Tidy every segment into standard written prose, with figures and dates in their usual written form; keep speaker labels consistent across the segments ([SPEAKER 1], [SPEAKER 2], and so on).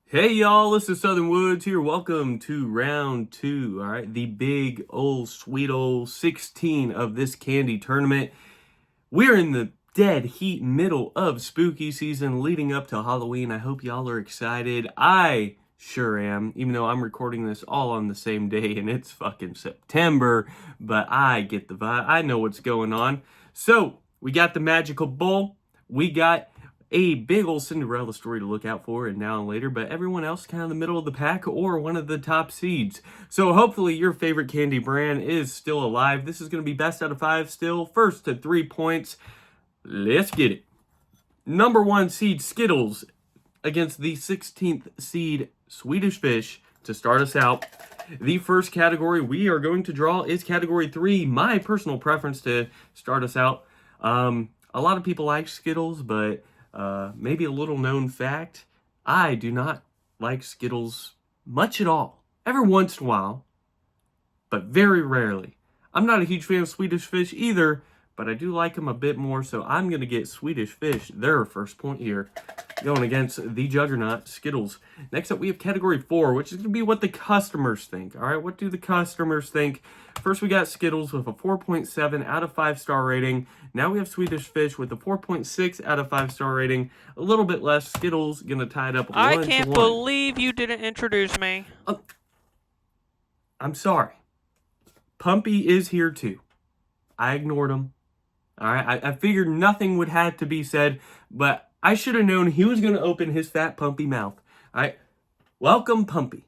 [SPEAKER 1] Hey y'all, this is Southern Woods here. Welcome to round two. All right, the big old sweet old 16 of this candy tournament. We're in the dead heat middle of spooky season leading up to Halloween. I hope y'all are excited. I sure am, even though I'm recording this all on the same day and it's fucking September, but I get the vibe. I know what's going on. So, we got the magical bowl. We got a big old Cinderella story to look out for and now and later, but everyone else kind of the middle of the pack or one of the top seeds. So hopefully your favorite candy brand is still alive. This is going to be best out of 5 still. First to 3 points. Let's get it. Number 1 seed Skittles against the 16th seed Swedish Fish to start us out. The first category we are going to draw is category 3, my personal preference to start us out. A lot of people like Skittles, but maybe a little known fact, I do not like Skittles much at all. Every once in a while, but very rarely. I'm not a huge fan of Swedish Fish either, but I do like them a bit more, so I'm going to get Swedish Fish their first point here, going against the juggernaut, Skittles. Next up, we have category 4, which is going to be what the customers think. All right, what do the customers think? First, we got Skittles with a 4.7 out of 5 star rating. Now we have Swedish Fish with a 4.6 out of 5 star rating. A little bit less. Skittles going to tie it up 1-1.
[SPEAKER 2] I can't believe you didn't introduce me.
[SPEAKER 1] I'm sorry. Pumpy is here too. I ignored him. All right, I figured nothing would have to be said, but I should have known he was going to open his fat Pumpy mouth. All right, welcome, Pumpy.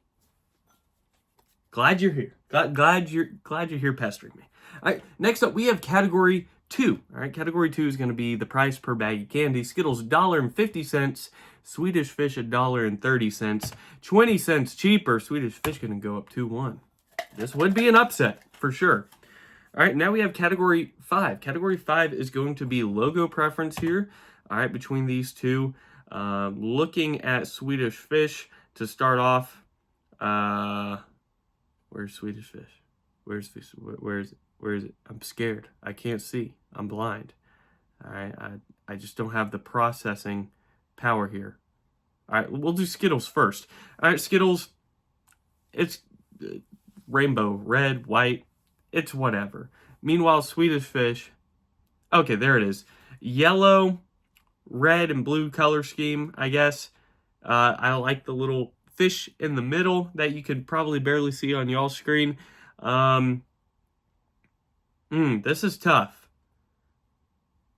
[SPEAKER 1] Glad you're here. Glad you're here pestering me. All right, next up we have category 2. All right, category 2 is going to be the price per bag of candy. Skittles $1.50, Swedish Fish $1.30, 20 cents cheaper. Swedish Fish going to go up 2-1. This would be an upset for sure. All right, now we have category 5. Category 5 is going to be logo preference here. All right, between these two. Looking at Swedish Fish to start off. Where's Swedish Fish? Where is it? I'm scared. I can't see. I'm blind. All right, I just don't have the processing power here. All right, we'll do Skittles first. All right, Skittles, it's rainbow, red, white. It's whatever. Meanwhile, Swedish Fish, okay, there it is. Yellow, red, and blue color scheme, I guess. I like the little fish in the middle that you can probably barely see on y'all's screen. This is tough.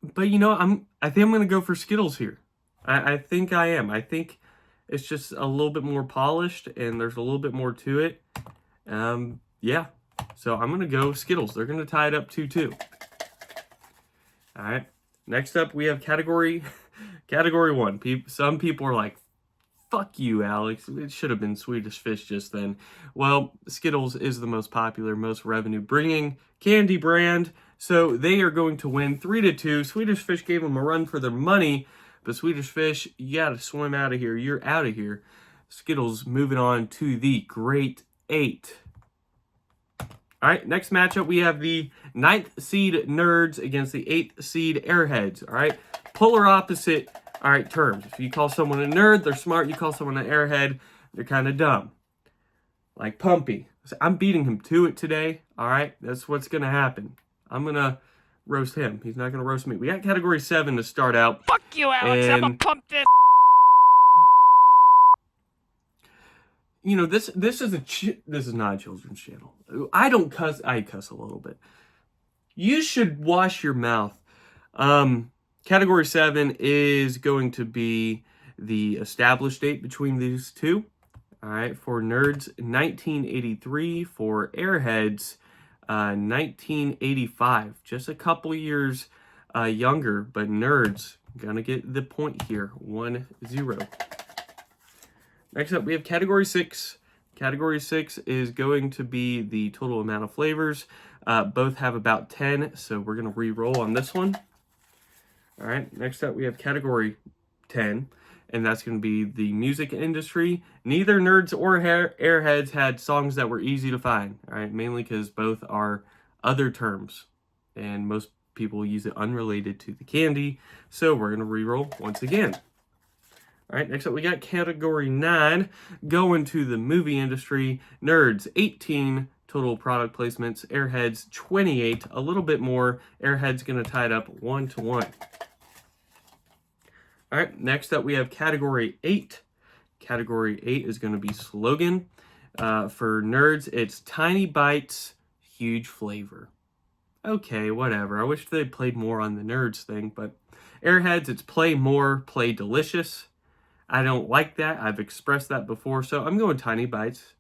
[SPEAKER 1] But you know, I think I'm gonna go for Skittles here. I think I am. I think it's just a little bit more polished and there's a little bit more to it. Yeah. So I'm going to go Skittles. They're going to tie it up 2-2. All right. Next up, we have category 1. Some people are like, fuck you, Alex. It should have been Swedish Fish just then. Well, Skittles is the most popular, most revenue-bringing candy brand. So they are going to win 3-2. Swedish Fish gave them a run for their money. But Swedish Fish, you got to swim out of here. You're out of here. Skittles moving on to the Great 8. All right, next matchup, we have the 9th seed Nerds against the 8th seed Airheads. All right, polar opposite, all right, terms. If you call someone a nerd, they're smart. You call someone an airhead, they're kind of dumb. Like Pumpy. I'm beating him to it today, all right? That's what's going to happen. I'm going to roast him. He's not going to roast me. We got category 7 to start out.
[SPEAKER 2] Fuck you, Alex. I'm a pump this.
[SPEAKER 1] You know, this is not a children's channel. I don't cuss. I cuss a little bit. You should wash your mouth. Category 7 is going to be the established date between these two. All right, for Nerds, 1983. For Airheads, 1985. Just a couple years younger, but Nerds gonna get the point here. 1-0. Next up, we have category 6. Category 6 is going to be the total amount of flavors. Both have about 10, so we're going to re-roll on this one. All right, next up, we have category 10, and that's going to be the music industry. Neither Nerds or Airheads had songs that were easy to find, all right, mainly because both are other terms, and most people use it unrelated to the candy, so we're going to re-roll once again. All right, next up we got category 9, going to the movie industry. Nerds, 18 total product placements. Airheads, 28, a little bit more. Airheads going to tie it up 1-1. All right, next up we have category 8. Category 8 is going to be slogan. For nerds, it's tiny bites, huge flavor. Okay, whatever. I wish they played more on the nerds thing, but Airheads, it's play more, play delicious. I don't like that. I've expressed that before, so I'm going tiny bites,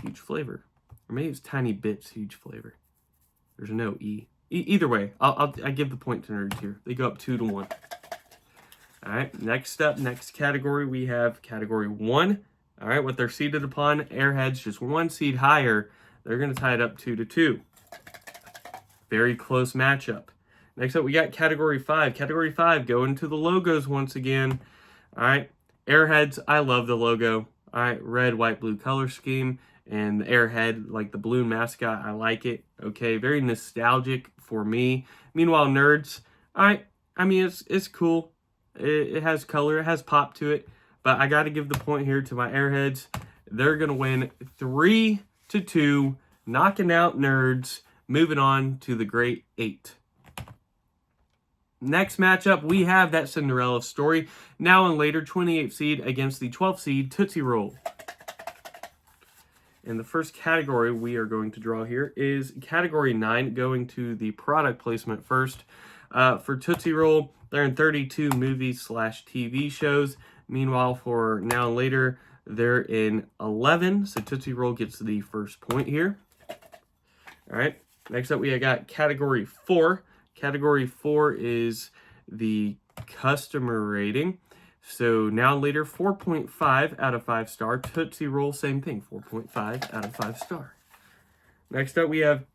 [SPEAKER 1] huge flavor. Or maybe it's tiny bits, huge flavor. There's no E. Either way, I give the point to nerds here. They go up 2-1. All right, next up, next category, we have category 1. All right, what they're seated upon, Airheads just 1 seed higher. They're going to tie it up 2-2. Very close matchup. Next up, we got category 5. Category 5, going to the logos once again. All right, Airheads, I love the logo. All right, red, white, blue color scheme. And the Airhead, like the balloon mascot, I like it. Okay, very nostalgic for me. Meanwhile, nerds, all right, I mean, it's cool. It has color, it has pop to it. But I got to give the point here to my Airheads. They're going to win 3-2, knocking out nerds, moving on to the Great 8. Next matchup, we have that Cinderella story. Now and later, 28th seed against the 12th seed, Tootsie Roll. And the first category we are going to draw here is category 9, going to the product placement first. For Tootsie Roll, they're in 32 movies/TV shows. Meanwhile, for Now and Later, they're in 11. So Tootsie Roll gets the first point here. All right. Next up, we got category 4. Category 4 is the customer rating. So Now and Later, 4.5 out of 5 star. Tootsie Roll, same thing, 4.5 out of 5 star. Next up, we have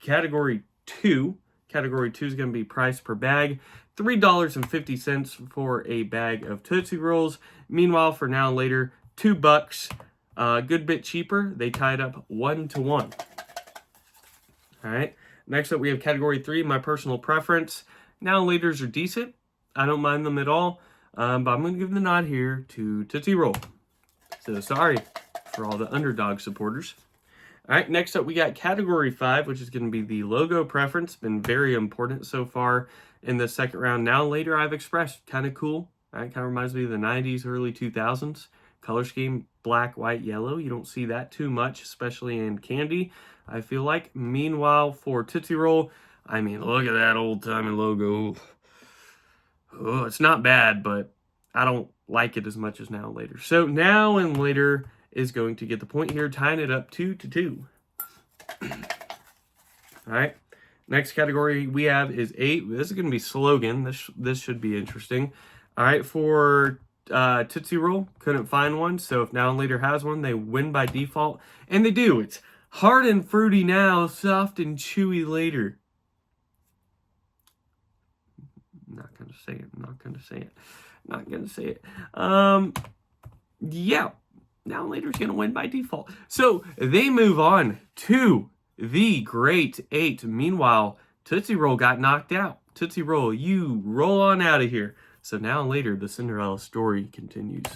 [SPEAKER 1] category 2. Category 2 is going to be price per bag. $3.50 for a bag of Tootsie Rolls. Meanwhile, for Now and Later, $2. A good bit cheaper. They tied up 1-1. All right. Next up, we have category 3, my personal preference. Now and Laters are decent. I don't mind them at all. But I'm going to give the nod here to Tootsie Roll. So sorry for all the underdog supporters. All right, next up we got category 5, which is going to be the logo preference. Been very important so far in the second round. Now and Later, I've expressed kind of cool. All right, kind of reminds me of the 90s, early 2000s. Color scheme, black, white, yellow. You don't see that too much, especially in candy, I feel like. Meanwhile, for Tootsie Roll, I mean, look at that old-timey logo. Oh, it's not bad, but I don't like it as much as Now and Later. So Now and Later is going to get the point here, tying it up 2-2. All right. Next category we have is 8. This is going to be slogan. This should be interesting. All right, for Tootsie Roll, couldn't find one. So if Now and Later has one, they win by default. And they do. It's hard and fruity now, soft and chewy later. Not going to say it. Not going to say it. Not going to say it. Yeah. Now and Later is going to win by default. So they move on to the Great 8. Meanwhile, Tootsie Roll got knocked out. Tootsie Roll, you roll on out of here. So Now and Later, the Cinderella story continues.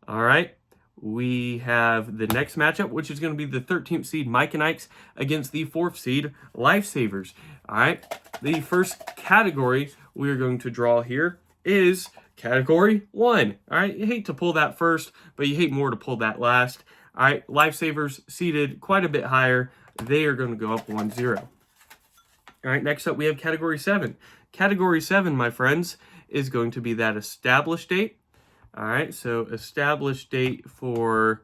[SPEAKER 1] All right. We have the next matchup, which is going to be the 13th seed Mike and Ike's against the 4th seed Lifesavers. All right. The first category we are going to draw here is category 1. All right. You hate to pull that first, but you hate more to pull that last. All right. Lifesavers seated quite a bit higher. They are going to go up 1-0. All right. Next up, we have category 7. Category 7, my friends, is going to be that established date. All right. So established date for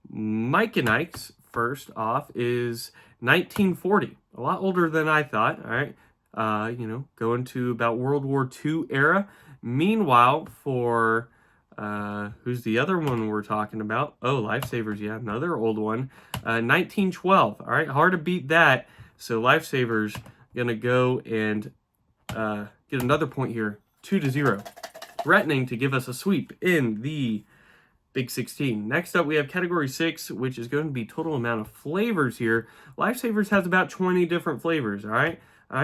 [SPEAKER 1] Mike and Ike's, first off, is 1940. A lot older than I thought. All right. Going to about World War II era. Meanwhile, for who's the other one we're talking about? Oh, Lifesavers, yeah, another old one. 1912. All right, hard to beat that. So Lifesavers gonna go and get another point here, 2-0, threatening to give us a sweep in the Big 16. Next up, we have category 6, which is going to be total amount of flavors here. Lifesavers has about 20 different flavors. All right,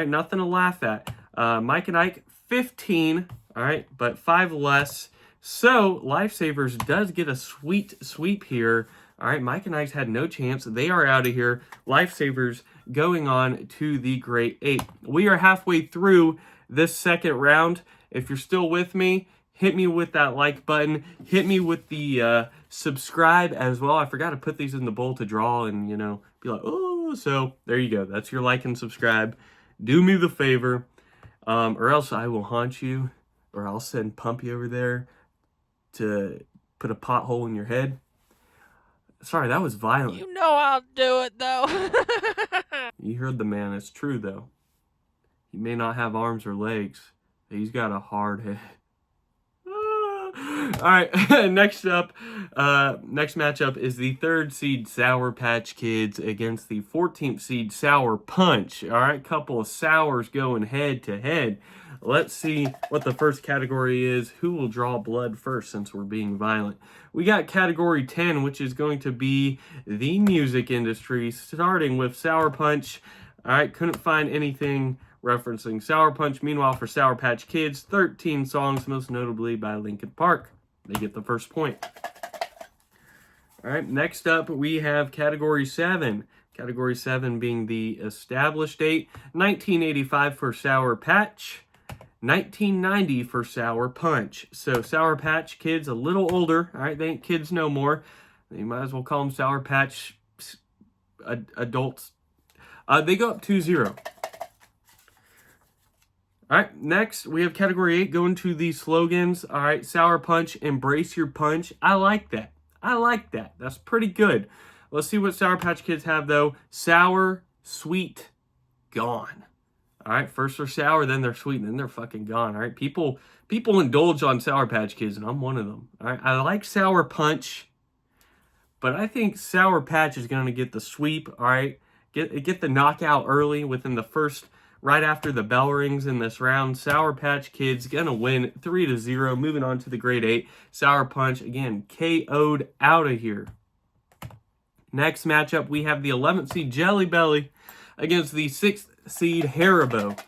[SPEAKER 1] nothing to laugh at. Mike and Ike, 15 All right, but 5 less. So Lifesavers does get a sweet sweep here. All right, Mike and I's had no chance. They are out of here. Lifesavers going on to the Great 8. We are halfway through this second round. If you're still with me, hit me with that like button. Hit me with the subscribe as well. I forgot to put these in the bowl to draw and, you know, be like, oh, so there you go. That's your like and subscribe. Do me the favor, or else I will haunt you, or I'll send Pumpy over there to put a pothole in your head. Sorry, that was violent.
[SPEAKER 2] You know I'll do it, though.
[SPEAKER 1] You heard the man. It's true, though. He may not have arms or legs, but he's got a hard head. All right, next matchup is the 3rd seed Sour Patch Kids against the 14th seed Sour Punch. All right, couple of sours going head to head. Let's see what the first category is. Who will draw blood first since we're being violent? We got category 10, which is going to be the music industry, starting with Sour Punch. All right, couldn't find anything referencing Sour Punch. Meanwhile, for Sour Patch Kids, 13 songs, most notably by Linkin Park. They get the first point. All right, next up, we have category 7. Category 7 being the established date. 1985 for Sour Patch. 1990 for Sour Punch. So Sour Patch Kids, a little older. All right, they ain't kids no more. You might as well call them Sour Patch adults. They go up 2-0. All right, next we have category 8 going to the slogans. All right, Sour Punch, embrace your punch. I like that. I like that. That's pretty good. Let's see what Sour Patch Kids have, though. Sour, sweet, gone. All right, first they're sour, then they're sweet, and then they're fucking gone. All right, people indulge on Sour Patch Kids, and I'm one of them. All right, I like Sour Punch, but I think Sour Patch is going to get the sweep. All right, get the knockout early within the first, right after the bell rings in this round. Sour Patch Kids going to win 3-0. Moving on to the Grade 8. Sour Punch, again, KO'd out of here. Next matchup, we have the 11th seed Jelly Belly against the 6th seed Haribo.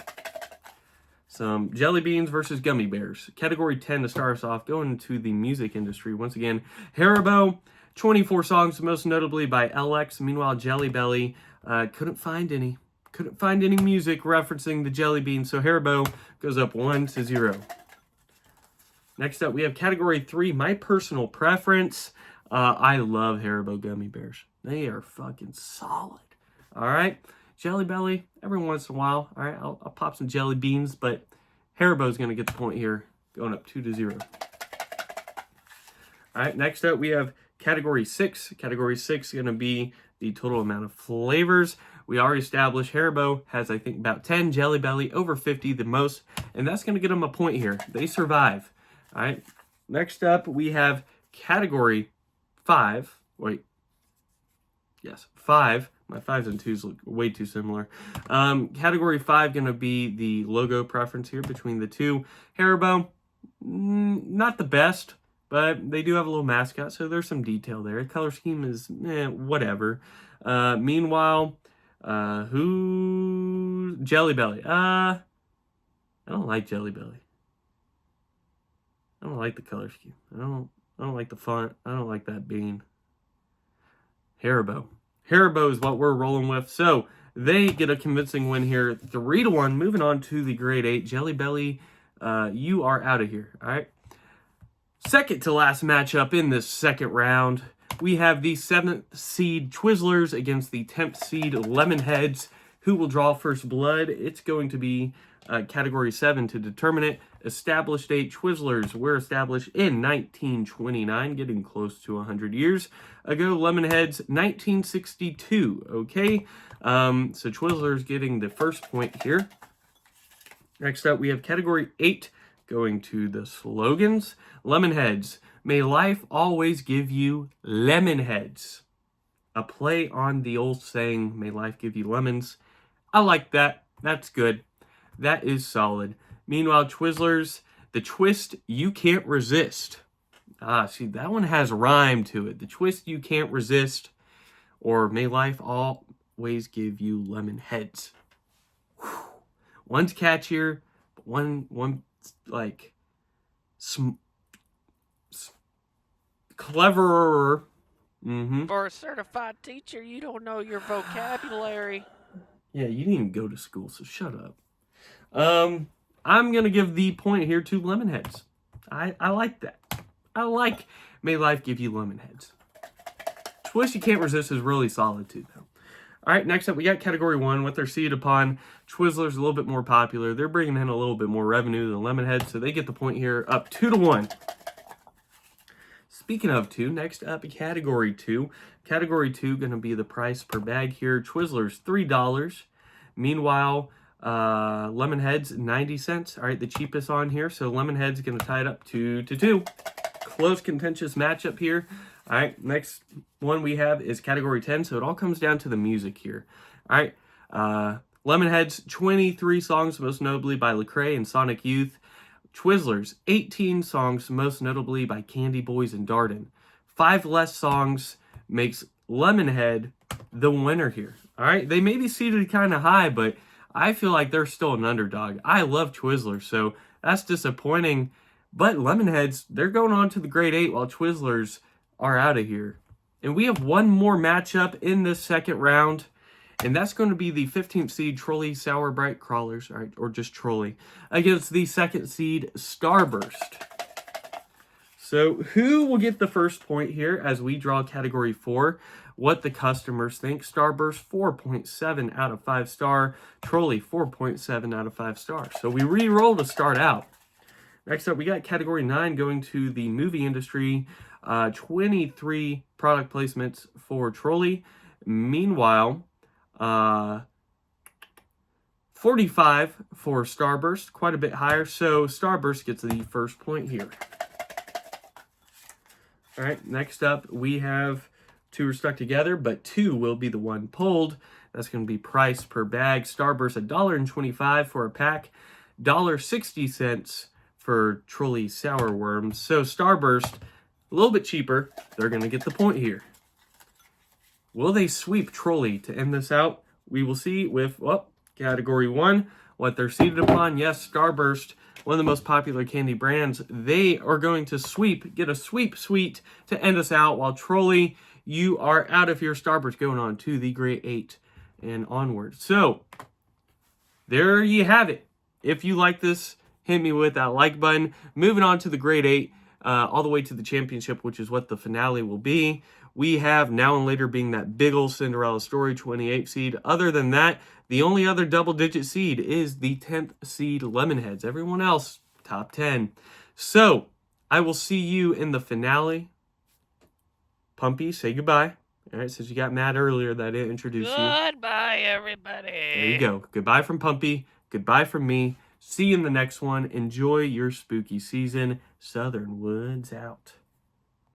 [SPEAKER 1] Some jelly beans versus gummy bears. Category 10 to start us off, going to the music industry. Once again, Haribo, 24 songs, most notably by LX. Meanwhile, Jelly Belly couldn't find any music referencing the jelly bean, so Haribo goes up 1-0. Next up, we have category 3, my personal preference. I love Haribo gummy bears. They are fucking solid. All right, Jelly Belly, every once in a while. All right, I'll pop some jelly beans, but Haribo's going to get the point here, going up 2-0. All right, next up, we have category 6. Category 6 is going to be the total amount of flavors. We already established Haribo has, I think, about 10. Jelly Belly, over 50, the most. And that's going to get them a point here. They survive. All right. Next up, we have category 5. Wait. Yes, 5. My 5s and 2s look way too similar. Category 5 going to be the logo preference here between the two. Haribo, not the best, but they do have a little mascot, so there's some detail there. Color scheme is whatever. Meanwhile, Jelly Belly. I don't like Jelly Belly. I don't like the color scheme. I don't like the font. I don't like that bean. Haribo. Haribo is what we're rolling with. So they get a convincing win here, 3-1. Moving on to the Grade 8. Jelly Belly, you are out of here. All right. Second to last matchup in this second round, we have the 7th seed Twizzlers against the 10th seed Lemonheads. Who will draw first blood? It's going to be category 7 to determine it. Established date Twizzlers were established in 1929, getting close to 100 years ago. Lemonheads, 1962. Okay, so Twizzlers getting the first point here. Next up, we have category 8 going to the slogans. Lemonheads, may life always give you lemon heads. A play on the old saying, may life give you lemons. I like that. That's good. That is solid. Meanwhile, Twizzlers, the twist you can't resist. See, that one has rhyme to it. The twist you can't resist. Or may life always give you lemon heads. Whew. One's catchier, but one like Cleverer.
[SPEAKER 2] For a certified teacher, you don't know your vocabulary.
[SPEAKER 1] Yeah, you didn't even go to school, so shut up. I'm gonna give the point here to Lemonheads. I like that. I like May Life Give You Lemonheads. Twist You Can't Resist is really solid too, though. All right, next up we got category 1. What they're seated upon. Twizzlers a little bit more popular. They're bringing in a little bit more revenue than Lemonhead, so they get the point here, up 2-1. Speaking of 2, next up category 2. Category 2 going to be the price per bag here. Twizzlers $3. Meanwhile, Lemonheads 90 cents. All right, the cheapest on here. So Lemonhead's going to tie it up 2-2. Close contentious matchup here. All right, next one we have is category 10. So it all comes down to the music here. All right, Lemonhead's 23 songs, most notably by Lecrae and Sonic Youth. Twizzlers 18 songs, most notably by Candy Boys and Darden. 5 less songs makes Lemonhead the winner here. All right, they may be seated kind of high, but I feel like they're still an underdog. I love Twizzlers, so that's disappointing. But Lemonheads, they're going on to the grade 8 while Twizzlers are out of here. And we have one more matchup in this second round, and that's going to be the 15th seed Trolli Sour Bright Crawlers, all right, or just Trolli, against the 2nd seed Starburst. So who will get the first point here as we draw category 4? What the customers think. Starburst 4.7 out of 5 star. Trolli 4.7 out of 5 stars. So we re-roll to start out. Next up, we got category 9 going to the movie industry. 23 product placements for Trolli. Meanwhile, 45 for Starburst, quite a bit higher. So Starburst gets the first point here. All right, next up we have 2 are stuck together, but 2 will be the one pulled. That's going to be price per bag. Starburst $1.25 for a pack, $1.60 for Trolli Sour Worms. So Starburst, a little bit cheaper. They're going to get the point here. Will they sweep Trolli to end this out? We will see with category 1, what they're seated upon. Yes, Starburst, one of the most popular candy brands. They are going to get a sweep to end us out, while Trolli, you are out of here. Starburst going on to the grade 8 and onward. So, there you have it. If you like this, hit me with that like button. Moving on to the grade 8, all the way to the championship, which is what the finale will be. We have Now and Later being that big old Cinderella story, 28 seed. Other than that, the only other double-digit seed is the 10th seed Lemonheads. Everyone else, top 10. So, I will see you in the finale. Pumpy, say goodbye. All right, since you got mad earlier that I didn't introduce you.
[SPEAKER 2] Goodbye, everybody.
[SPEAKER 1] There you go. Goodbye from Pumpy. Goodbye from me. See you in the next one. Enjoy your spooky season. Southern Woods out.